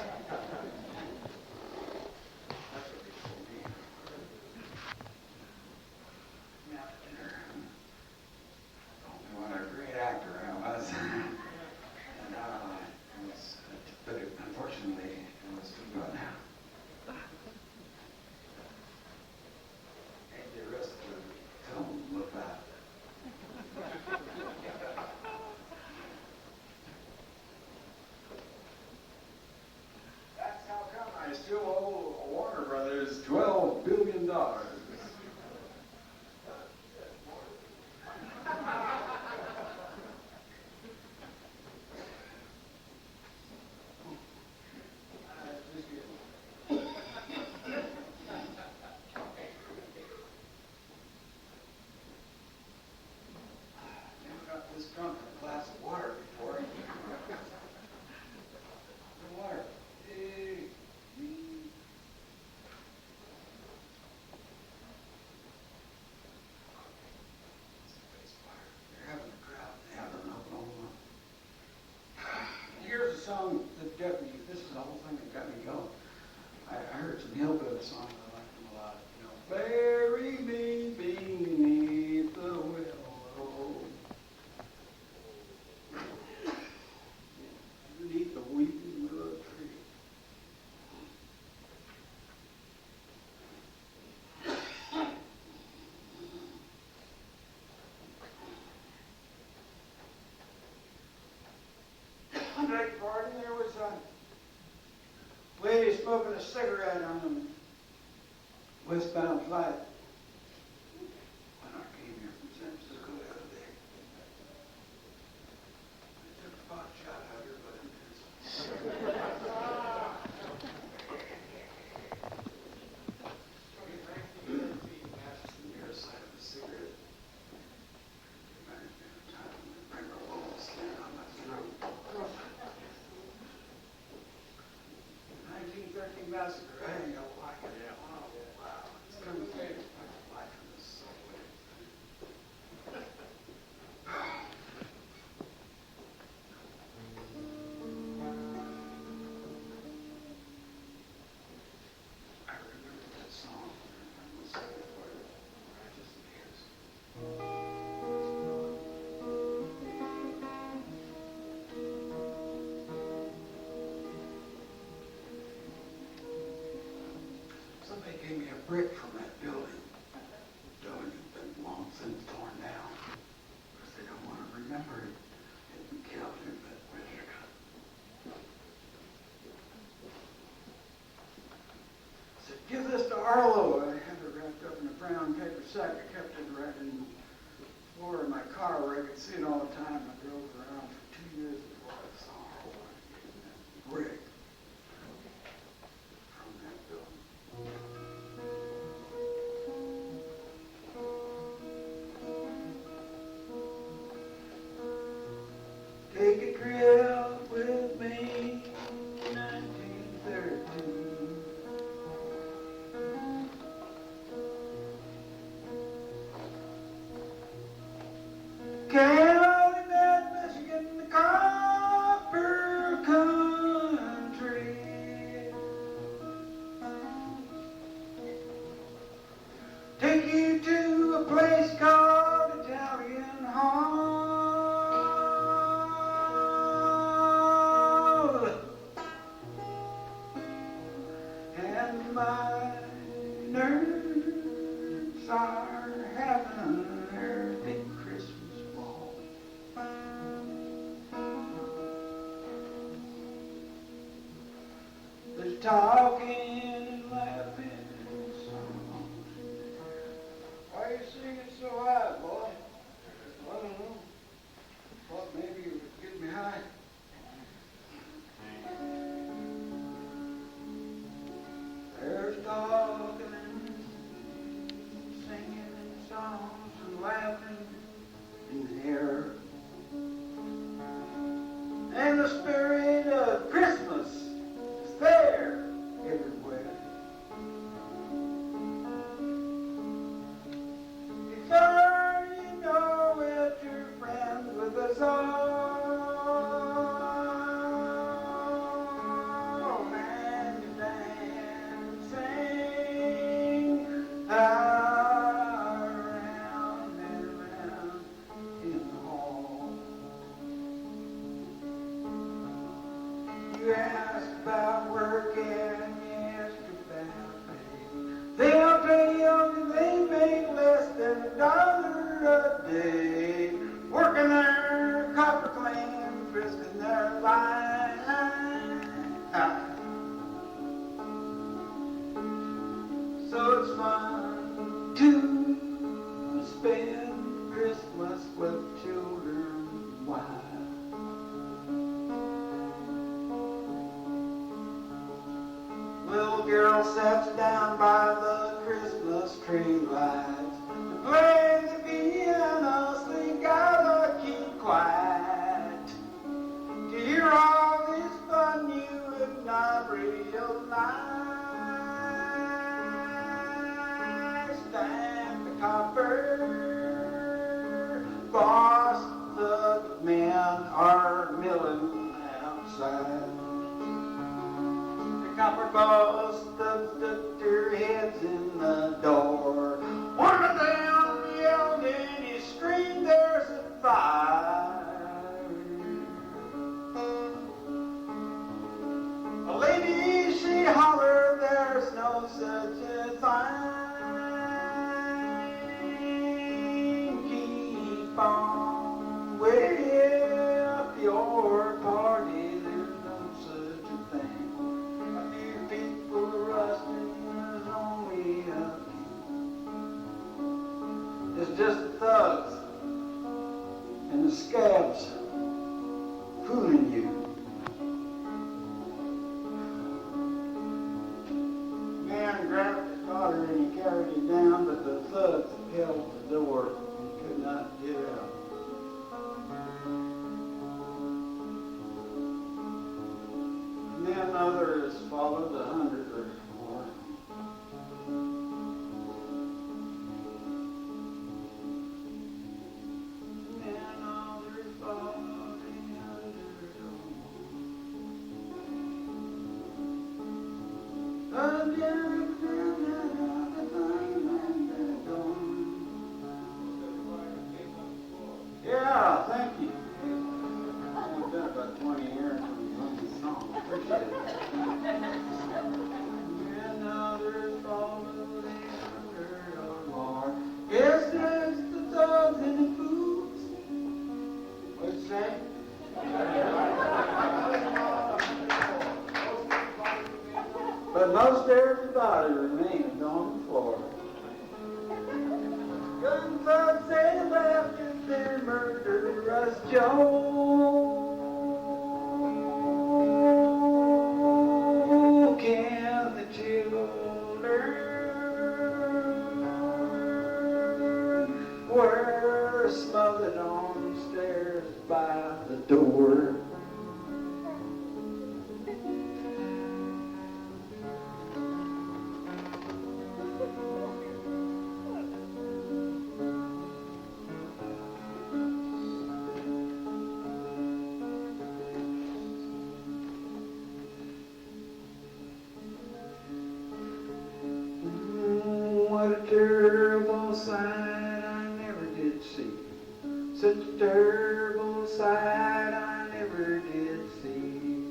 what they told me. After dinner, told me what a great actor I was. lady smoking a cigarette on a westbound flight. When I came here from San Francisco the other day, I took a pot shot at her, but it is. Near the side of a cigarette. Reminds me of a time when I bring a woman skin on my throat. 1913 Massacre, I ain't gonna like it. Oh, wow. It's coming through like life in the subway. I remember that song from the second part of Righteous Tears. Somebody gave me a brick from that building. The building has been long since torn down. Because they don't want to remember it. They've been killed in that Michigan. I said, give this to Arlo. I had it wrapped up in a brown paper sack. I kept it right in the floor of my car where I could see it all the time. I drove around for 2 years before I saw Arlo getting that brick from that building. Take a trip with me, 1913. Calumet, Michigan, the copper country. Take you to a place called Italian Hall. And my nerves are having their big Christmas ball. There's talking and laughing and songs. Why are you singing so high, boy? I don't know. Thought maybe you would get me high. There's talking and singing and songs and laughing in the air. And the spirit of Christmas is there everywhere. Before you know it, you're friends with us all. And you're dancing around and around in the hall. You ask about work and you ask about pay. They'll tell you they make less than $1 a day. Working their copper claims, risking their lives. So it's fun to spend Christmas with children and wives. Little girl sits down by the Christmas tree lights and plays the piano, sing gotta keep quiet. To hear all this fun you would not realize that the copper boss, the men are milling outside. Copper boss stuck their heads in the door. One of them yelled and he screamed, there's a fire. A lady, she hollered, there's no such a thing. Keep on with your party, there's no such a thing. another has followed 100 or more. And others followed 100 or more. Yeah, thank you. I've done about 20 years when we run this song. Appreciate it. And others followed 100 or more. Yes, there's the dogs and the boots. What'd you say? But most everybody remained on the floor. Gunfolks they left in their murderous joke. And the children were smothered on the stairs by the door. Terrible sight I never did see. Such a terrible sight I never did see.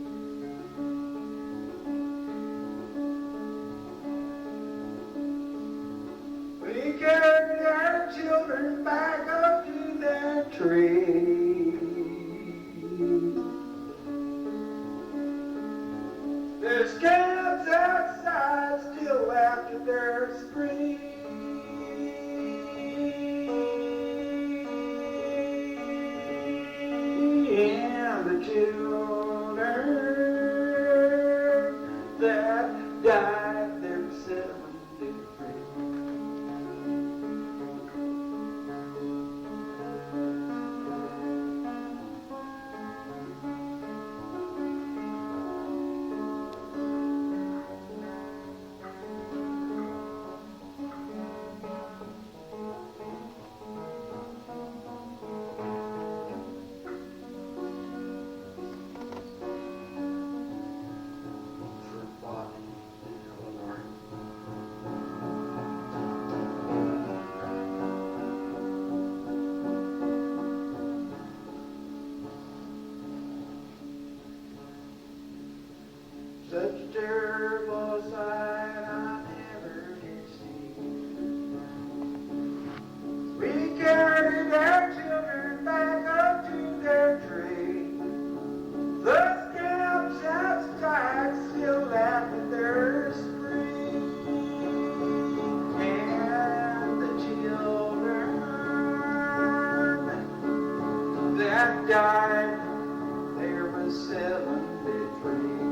We carried our children back up to their tree. There's cabs outside still after their scream. And the children that died, they were 73. Such a terrible sight I never did see. We carried our children back up to their tree. The scabs outside still after their scream. And the children that died, there was 73.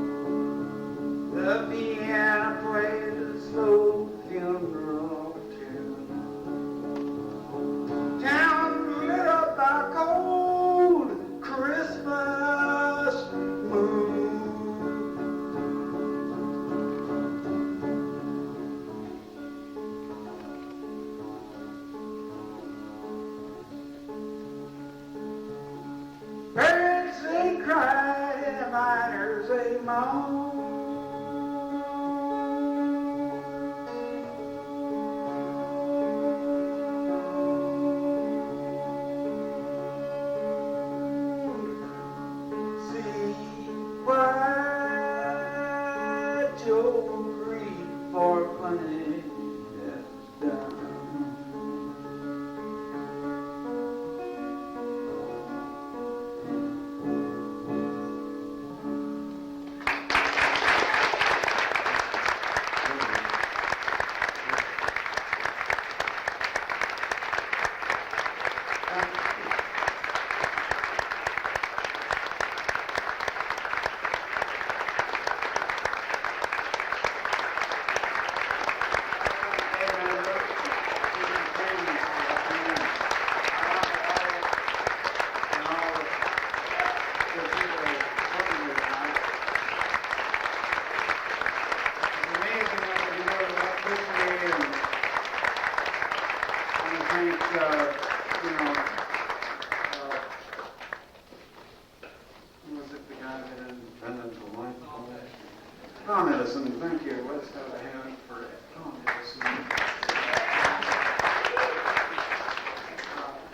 The piano played a slow funeral tune. Town lit up by cold Christmas moon. Parents they cried and miners they moaned. Tom Edison. Thank you. Let's have a hand for Tom Edison.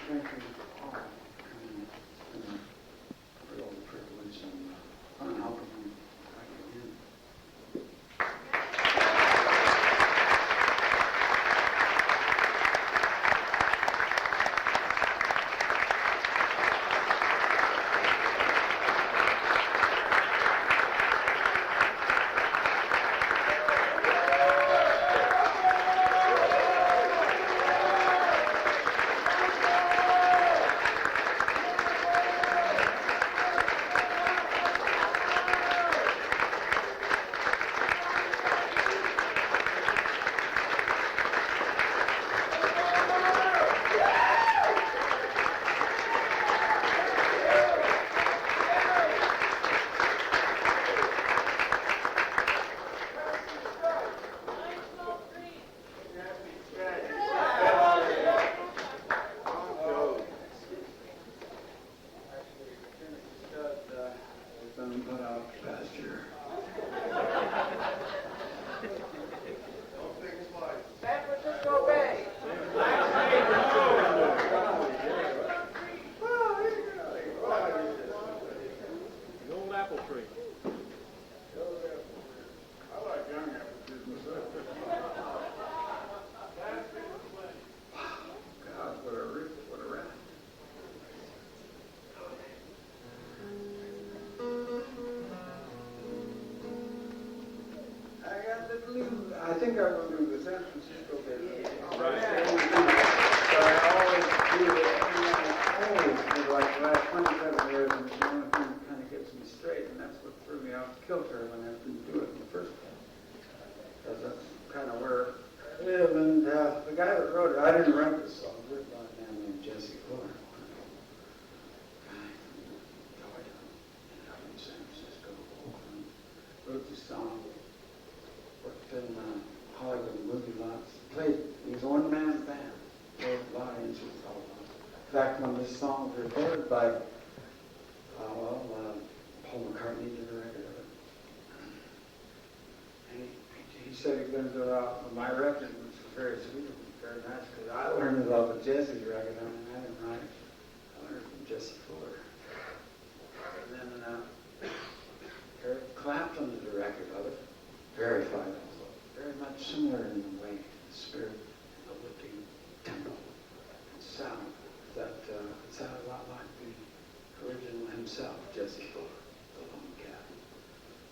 Thank you all for coming. It's been a real privilege and fun helping you back again. I think I will do the San Francisco bit. Right. So I always do it. Always do like the last 27 years, and it's the only thing that kind of gets me straight, and that's what threw me off kilter when I didn't do it in the first place. Because that's kind of where I live, and the guy that wrote it, I didn't write this song, it was written by a man named Jesse Fuller. Out in San Francisco, wrote this song. Worked in Hollywood movie lots. Played, he was a one-man band. Played a lot of instruments all along. In fact, when this song was recorded by, Paul McCartney did a record of it. And he said he'd been to my record, which was very sweet of him, very nice, because I learned it off of Jesse's record, I mean, I didn't write it. I learned it from Jesse Fuller. And then Eric Clapton did a record of it. Very fine also. Very much similar in the way, the spirit, the lifting tempo, and sound. That it sounded a lot like the original himself, Jesse Fuller, the Lone Cat.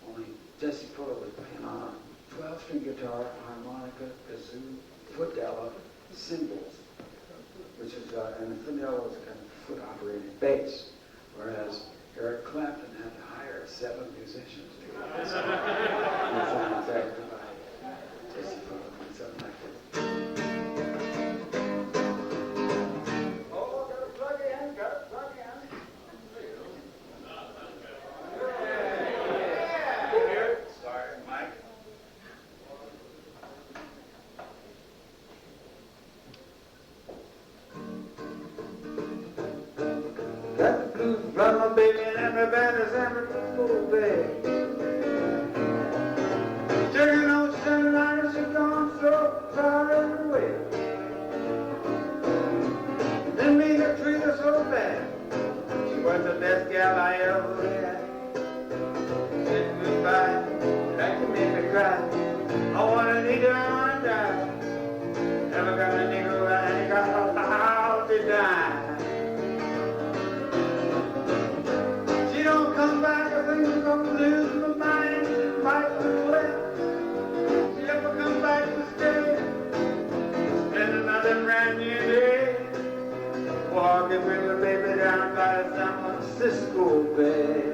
Only Jesse Fuller was playing on a 12-string guitar, harmonica, kazoo, foodello, cymbals, which is, and the foodello is a kind of foot-operated bass, whereas Eric Clapton had to hire 7 musicians to do this. It's exactly like Jesse Fuller, something like this. Oh, got to plug in, got to plug in. Sorry, Mike. Got the blues from my baby and everybody's every little bit. Taking on sunlight as she gone so far away. Didn't mean to treat her so bad. She was the best gal I ever had. Said goodbye, like to make me cry. I wanna need her, I wanna die. Never got a nickel, I ain't got a house to die. She don't come back, I think I'm gonna lose my mind and fight the left. She never come back to stay. Spend another brand new day. Walking with the baby down by the San Francisco Bay.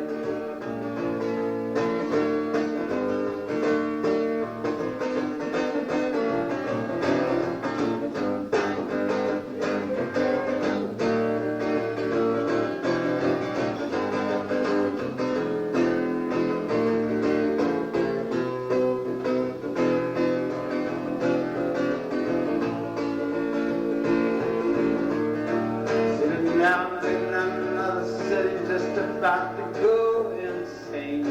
About to go insane.